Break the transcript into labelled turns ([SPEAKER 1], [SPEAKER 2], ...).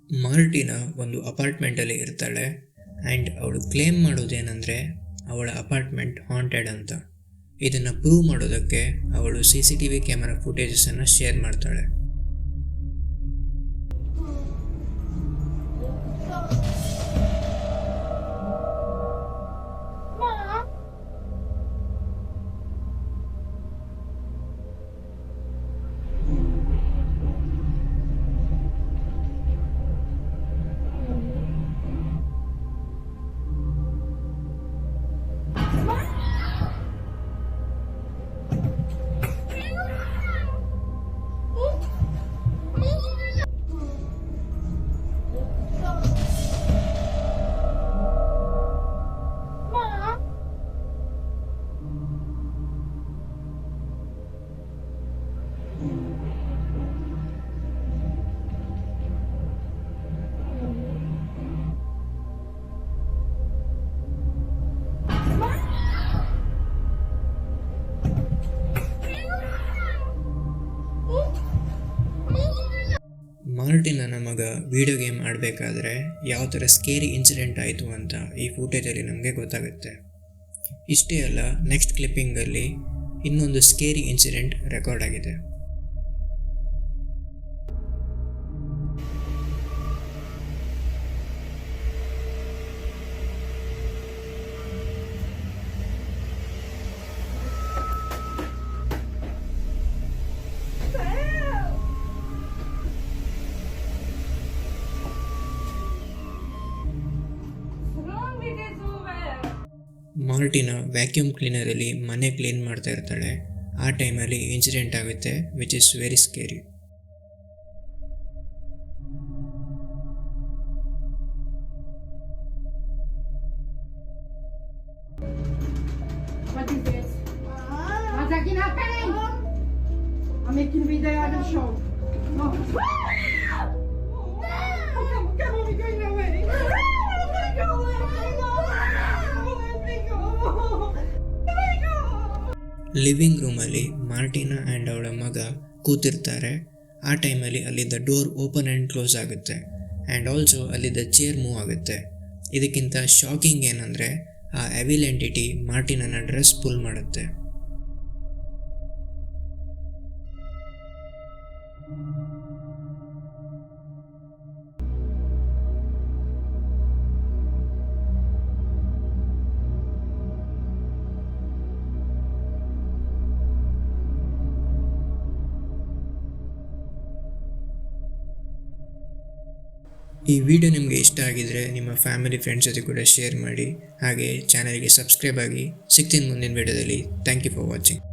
[SPEAKER 1] ಮಾರ್ಟಿನ ಒಂದು ಅಪಾರ್ಟ್ಮೆಂಟಲ್ಲಿ ಇರ್ತಾಳೆ ಆ್ಯಂಡ್ ಅವಳು ಕ್ಲೇಮ್ ಮಾಡೋದೇನೆಂದರೆ ಅವಳ ಅಪಾರ್ಟ್ಮೆಂಟ್ ಹಾಂಟೆಡ್ ಅಂತ. ಇದನ್ನು ಪ್ರೂವ್ ಮಾಡೋದಕ್ಕೆ ಅವಳು CCTV ಕ್ಯಾಮರಾ ಫುಟೇಜಸನ್ನು ಶೇರ್ ಮಾಡ್ತಾಳೆ. ಮಾರ್ಟಿನ್ ನನ್ನ ಮಗ ವಿಡಿಯೋ ಗೇಮ್ ಆಡಬೇಕಾದ್ರೆ ಯಾವ ಥರ ಸ್ಕೇರಿ ಇನ್ಸಿಡೆಂಟ್ ಆಯಿತು ಅಂತ ಈ ಫುಟೇಜಲ್ಲಿ ನಮಗೆ ಗೊತ್ತಾಗುತ್ತೆ. ಇಷ್ಟೇ ಅಲ್ಲ, ನೆಕ್ಸ್ಟ್ ಕ್ಲಿಪ್ಪಿಂಗಲ್ಲಿ ಇನ್ನೊಂದು ಸ್ಕೇರಿ ಇನ್ಸಿಡೆಂಟ್ ರೆಕಾರ್ಡ್ ಆಗಿದೆ. ಮಾರ್ಟಿನ ವ್ಯಾಕ್ಯೂಮ್ ಕ್ಲೀನರಲ್ಲಿ ಮನೆ ಕ್ಲೀನ್ ಮಾಡ್ತಾ ಇರ್ತಾಳೆ. ಆ ಟೈಮಲ್ಲಿ ಇನ್ಸಿಡೆಂಟ್ ಆಗುತ್ತೆ, which is very scary.
[SPEAKER 2] What is this? What's that happening? I'm making video on the show. No. Come on, we're going away.
[SPEAKER 1] Living ರೂಮಲ್ಲಿ ಮಾರ್ಟಿನಾ ಆ್ಯಂಡ್ ಅವಳ ಮಗ ಕೂತಿರ್ತಾರೆ. ಆ ಟೈಮಲ್ಲಿ ಅಲ್ಲಿದ್ದ ಡೋರ್ ಓಪನ್ ಆ್ಯಂಡ್ ಕ್ಲೋಸ್ ಆಗುತ್ತೆ ಆ್ಯಂಡ್ ಆಲ್ಸೋ ಅಲ್ಲಿದ್ದ chair move ಆಗುತ್ತೆ. ಇದಕ್ಕಿಂತ ಶಾಕಿಂಗ್ ಏನಂದರೆ ಆ ಎವಿಲ್ ಎಂಟಿಟಿ ಮಾರ್ಟಿನನ ಡ್ರೆಸ್ ಪುಲ್ ಮಾಡುತ್ತೆ. ಈ ವಿಡಿಯೋ ನಿಮಗೆ ಇಷ್ಟ ಆಗಿದರೆ ನಿಮ್ಮ ಫ್ಯಾಮಿಲಿ ಫ್ರೆಂಡ್ಸ್ ಜೊತೆ ಕೂಡ ಶೇರ್ ಮಾಡಿ. ಹಾಗೆ ಚಾನಲ್ಗೆ ಸಬ್ಸ್ಕ್ರೈಬ್ ಆಗಿ. ಸಿಗ್ತೀನಿ ಮುಂದಿನ ವಿಡಿಯೋದಲ್ಲಿ. Thank you for watching.